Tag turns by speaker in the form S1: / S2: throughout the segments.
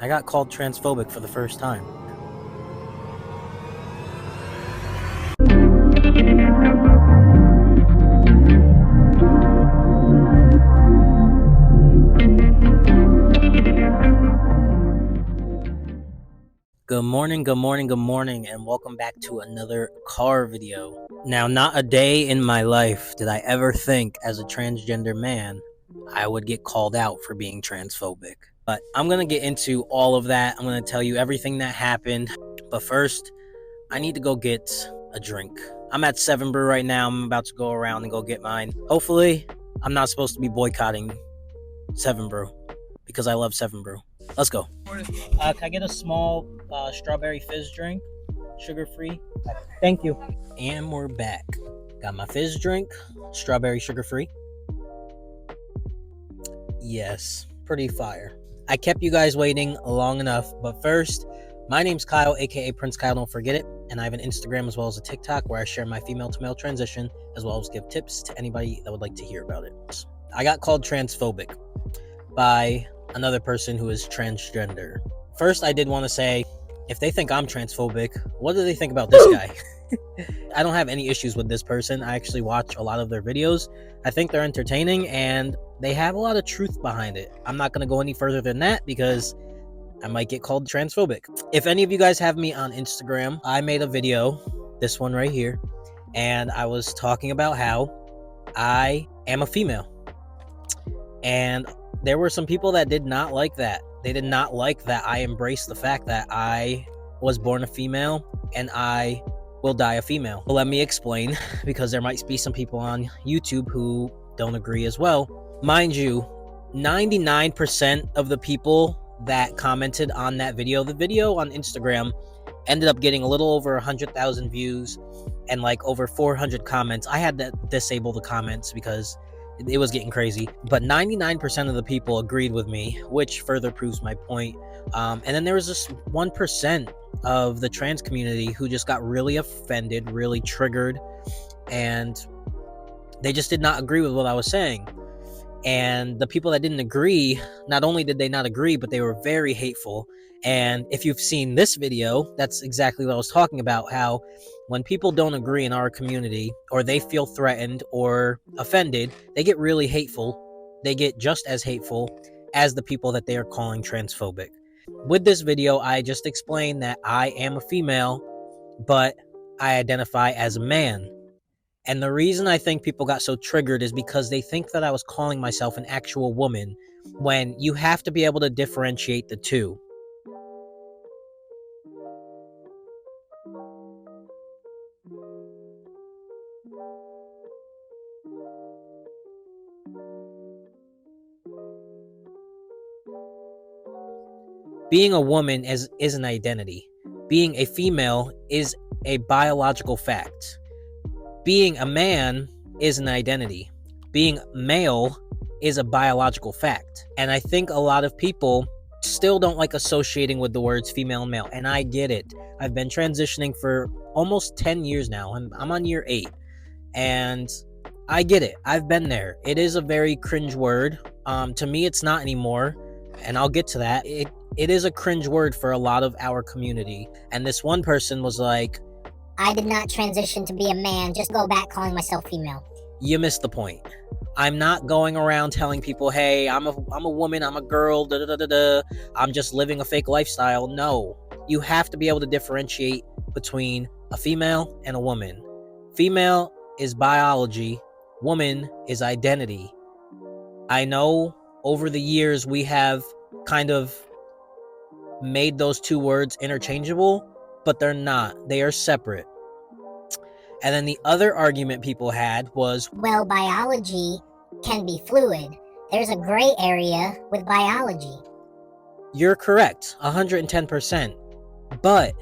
S1: I got called transphobic for the first time. Good morning, and welcome back to another car video. Now, not a day in my life did I ever think, as a transgender man, I would get called out for being transphobic. But I'm gonna get into all of that. I'm gonna tell you everything that happened. But first, I need to go get a drink. I'm at 7 Brew right now. I'm about to go around and go get mine. Hopefully, I'm not supposed to be boycotting 7 Brew because I love 7 Brew. Let's go. Can I get a small strawberry fizz drink? Sugar-free? Thank you. And we're back. Got my fizz drink, strawberry sugar-free. Yes, pretty fire. I kept you guys waiting long enough, but first, my name's Kyle, aka Prince Kyle, don't forget it, and I have an Instagram as well as a TikTok where I share my female to male transition, as well as give tips to anybody that would like to hear about it. I got called transphobic by another person who is transgender. First, I did want to say, if they think I'm transphobic, what do they think about this guy? I don't have any issues with this person. I actually watch a lot of their videos. I think they're entertaining and they have a lot of truth behind it. I'm not going to go any further than that because I might get called transphobic. If any of you guys have me on Instagram, I made a video, this one right here, and I was talking about how I am a female. And there were some people that did not like that. They did not like that I embraced the fact that I was born a female and I will die a female. But let me explain, because there might be some people on YouTube who don't agree as well. Mind you, 99% of the people that commented on that video, the video on Instagram ended up getting a little over 100,000 views and like over 400 comments. I had to disable the comments because it was getting crazy, but 99% of the people agreed with me, which further proves my point. And then there was this 1% of the trans community who just got really offended, really triggered, and they just did not agree with what I was saying. And the people that didn't agree, not only did they not agree, but they were very hateful. And if you've seen this video, that's exactly what I was talking about, how when people don't agree in our community, or they feel threatened or offended, they get really hateful. They get just as hateful as the people that they are calling transphobic. With this video, I just explained that I am a female, but I identify as a man. And the reason I think people got so triggered is because they think that I was calling myself an actual woman, when you have to be able to differentiate the two. Being a woman is an identity. Being a female is a biological fact. Being a man is an identity. Being male is a biological fact. And I think a lot of people still don't like associating with the words female and male. And I get it. I've been transitioning for almost 10 years now. I'm on year 8. And I get it. I've been there. It is a very cringe word. To me, it's not anymore. And I'll get to that. It is a cringe word for a lot of our community. And this one person was like,
S2: I did not transition to be a man, just go back calling myself female.
S1: You missed the point. I'm not going around telling people, hey, I'm a woman, I'm a girl, I'm just living a fake lifestyle. No, you have to be able to differentiate between a female and a woman. Female is biology, woman is identity. I know over the years we have kind of made those two words interchangeable, but they're not. They are separate. And then the other argument people had was,
S2: well, biology can be fluid. There's a gray area with biology.
S1: You're correct, 110%. But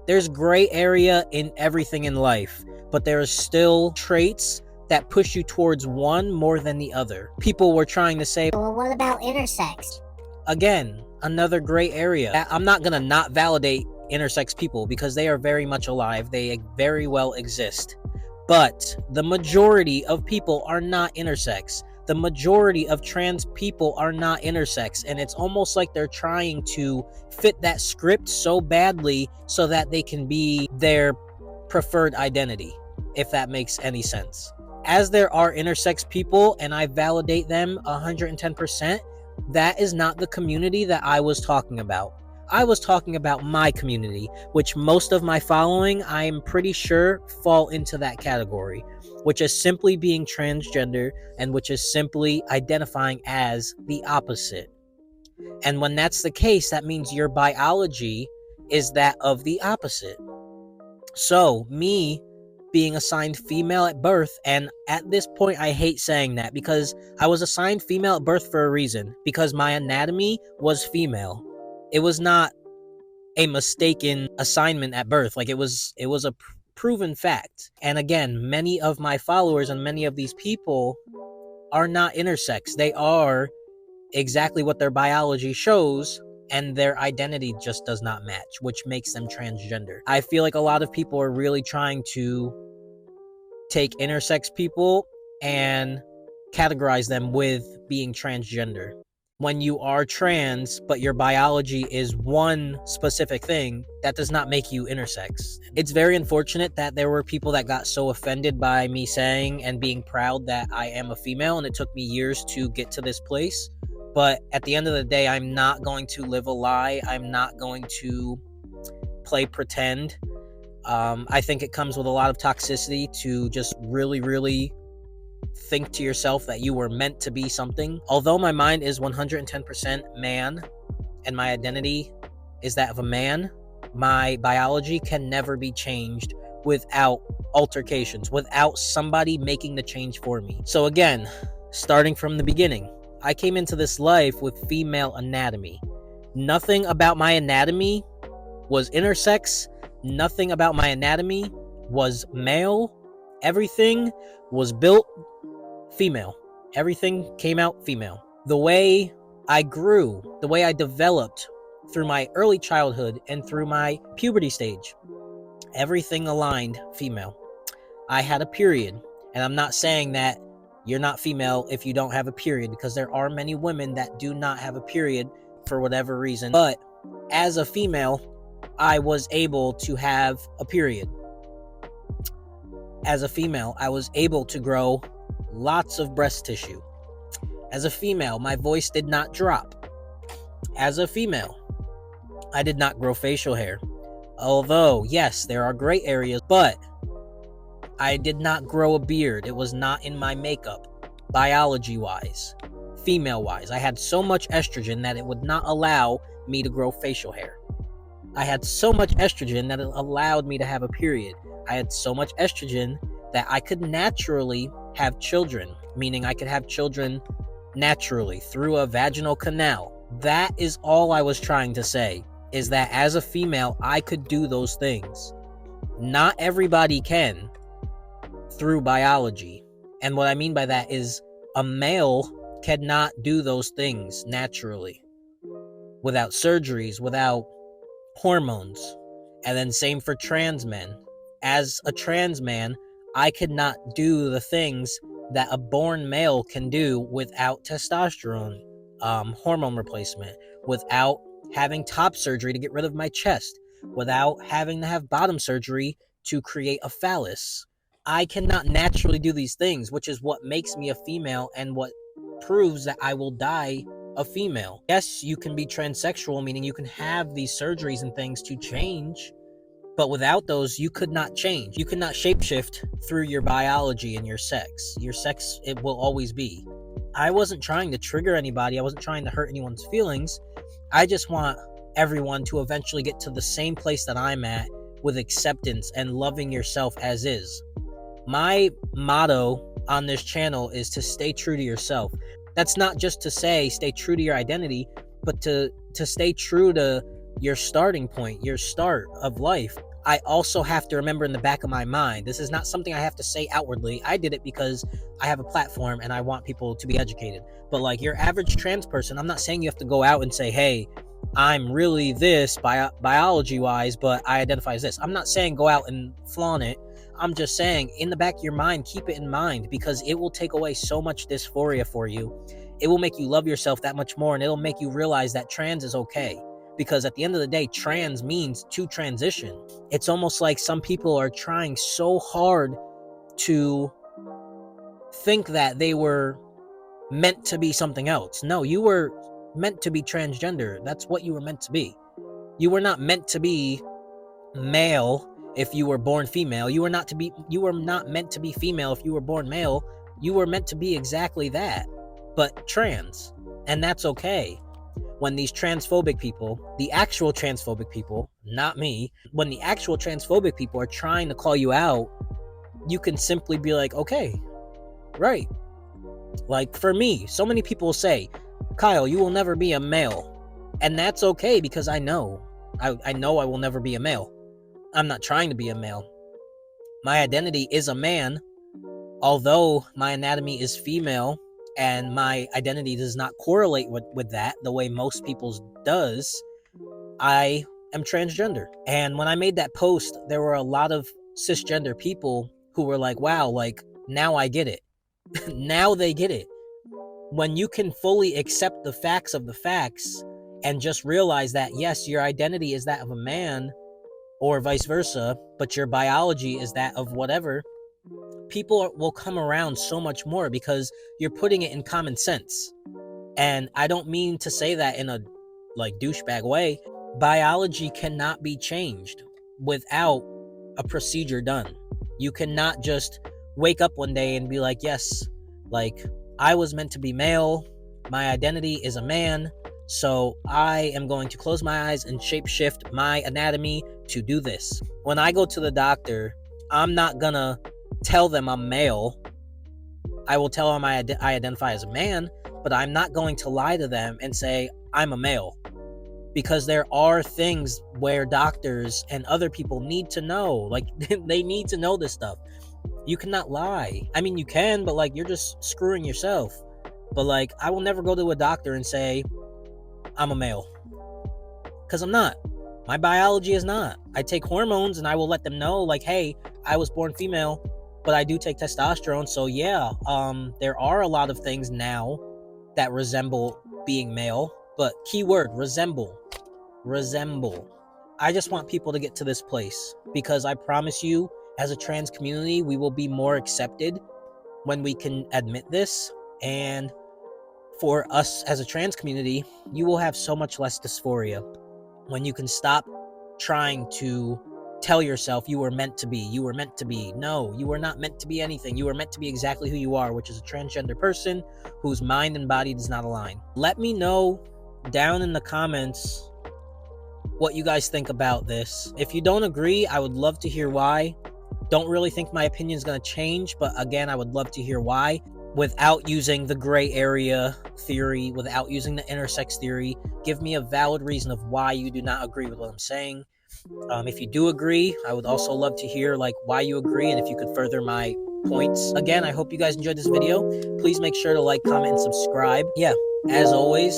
S1: there's gray area in everything in life, but there are still traits that push you towards one more than the other. People were trying to say,
S2: well, what about intersex?
S1: Again, another gray area. I'm not gonna not validate intersex people because they are very much alive. They very well exist. But the majority of people are not intersex. The majority of trans people are not intersex, and it's almost like they're trying to fit that script so badly so that they can be their preferred identity, if that makes any sense. As there are intersex people, and I validate them 110%, that is not the community that I was talking about. I was talking about my community, which most of my following, I am pretty sure, fall into that category, which is simply being transgender and which is simply identifying as the opposite. And when that's the case, that means your biology is that of the opposite. So, me being assigned female at birth, and at this point I hate saying that because I was assigned female at birth for a reason, because my anatomy was female. It was not a mistaken assignment at birth. Like, it was a proven fact. And again, many of my followers and many of these people are not intersex. They are exactly what their biology shows, and their identity just does not match, which makes them transgender. I feel like a lot of people are really trying to take intersex people and categorize them with being transgender. When you are trans, but your biology is one specific thing, that does not make you intersex. It's very unfortunate that there were people that got so offended by me saying and being proud that I am a female, and it took me years to get to this place. But at the end of the day, I'm not going to live a lie. I'm not going to play pretend. I think it comes with a lot of toxicity to just really, really think to yourself that you were meant to be something. Although my mind is 110% man and my identity is that of a man, my biology can never be changed without altercations, without somebody making the change for me. So again, starting from the beginning, I came into this life with female anatomy. Nothing about my anatomy was intersex. Nothing about my anatomy was male. Everything was built female. Everything came out female. The way I grew, the way I developed through my early childhood and through my puberty stage, everything aligned female. I had a period, and I'm not saying that you're not female if you don't have a period, because there are many women that do not have a period for whatever reason. But as a female, I was able to have a period. As a female, I was able to grow lots of breast tissue. As a female, my voice did not drop. As a female, I did not grow facial hair. Although, yes, there are gray areas, but I did not grow a beard. It was not in my makeup, biology-wise, female-wise. I had so much estrogen that it would not allow me to grow facial hair. I had so much estrogen that it allowed me to have a period. I had so much estrogen that I could naturally have children, meaning I could have children naturally through a vaginal canal. That is all I was trying to say, is that as a female, I could do those things. Not everybody can through biology. And what I mean by that is a male cannot do those things naturally without surgeries, without hormones. And then same for trans men. As a trans man, I could not do the things that a born male can do without testosterone, hormone replacement, without having top surgery to get rid of my chest, without having to have bottom surgery to create a phallus. I cannot naturally do these things, which is what makes me a female and what proves that I will die a female. Yes, you can be transsexual, meaning you can have these surgeries and things to change, but without those, you could not change. You could not shapeshift through your biology and your sex. Your sex, it will always be. I wasn't trying to trigger anybody. I wasn't trying to hurt anyone's feelings. I just want everyone to eventually get to the same place that I'm at with acceptance and loving yourself as is. My motto on this channel is to stay true to yourself. That's not just to say stay true to your identity, but to stay true to your starting point, your start of life. I also have to remember in the back of my mind, this is not something I have to say outwardly. I did it because I have a platform and I want people to be educated. But like your average trans person, I'm not saying you have to go out and say, hey, I'm really this biology wise, but I identify as this. I'm not saying go out and flaunt it. I'm just saying, in the back of your mind, keep it in mind, because it will take away so much dysphoria for you. It will make you love yourself that much more, and it'll make you realize that trans is okay. Because at the end of the day, trans means to transition. It's almost like some people are trying so hard to think that they were meant to be something else. No, you were meant to be transgender. That's what you were meant to be. You were not meant to be male if you were born female. You were not meant to be female if you were born male. You were meant to be exactly that, but trans. And that's okay. When these transphobic people, the actual transphobic people, not me, when the actual transphobic people are trying to call you out, you can simply be like, okay, right. Like for me, so many people say, Kyle, you will never be a male. And that's okay, because I know I will never be a male. I'm not trying to be a male. My identity is a man, although my anatomy is female, and my identity does not correlate with that the way most people's does. I am transgender. And when I made that post, there were a lot of cisgender people who were like, wow, like now I get it. Now they get it. When you can fully accept the facts of the facts and just realize that, yes, your identity is that of a man or vice versa, but your biology is that of whatever, people will come around so much more because you're putting it in common sense. And I don't mean to say that in a like douchebag way. Biology cannot be changed without a procedure done. You cannot just wake up one day and be like, yes, like I was meant to be male, my identity is a man, so I am going to close my eyes and shapeshift my anatomy to do this. When I go to the doctor, I'm not gonna tell them I'm male. I will tell them I identify as a man, but I'm not going to lie to them and say I'm a male. Because there are things where doctors and other people need to know. Like, they need to know this stuff. You cannot lie. I mean, you can, but like, you're just screwing yourself. But like, I will never go to a doctor and say I'm a male, because I'm not. My biology is not. I take hormones, and I will let them know, like, hey, I was born female, but I do take testosterone. So yeah, there are a lot of things now that resemble being male, but keyword resemble. I just want people to get to this place, because I promise you, as a trans community, we will be more accepted when we can admit this. And for us as a trans community, you will have so much less dysphoria when you can stop trying to tell yourself you were meant to be. No, you were not meant to be anything. You were meant to be exactly who you are, which is a transgender person whose mind and body does not align. Let me know down in the comments what you guys think about this. If you don't agree, I would love to hear why. Don't really think my opinion is going to change, but again, I would love to hear why, without using the gray area theory, without using the intersex theory. Give me a valid reason of why you do not agree with what I'm saying. If you do agree, I would also love to hear like why you agree, and if you could further my points. Again, I hope you guys enjoyed this video. Please make sure to like, comment, and subscribe. Yeah, as always,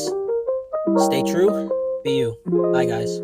S1: stay true, be you. Bye, guys.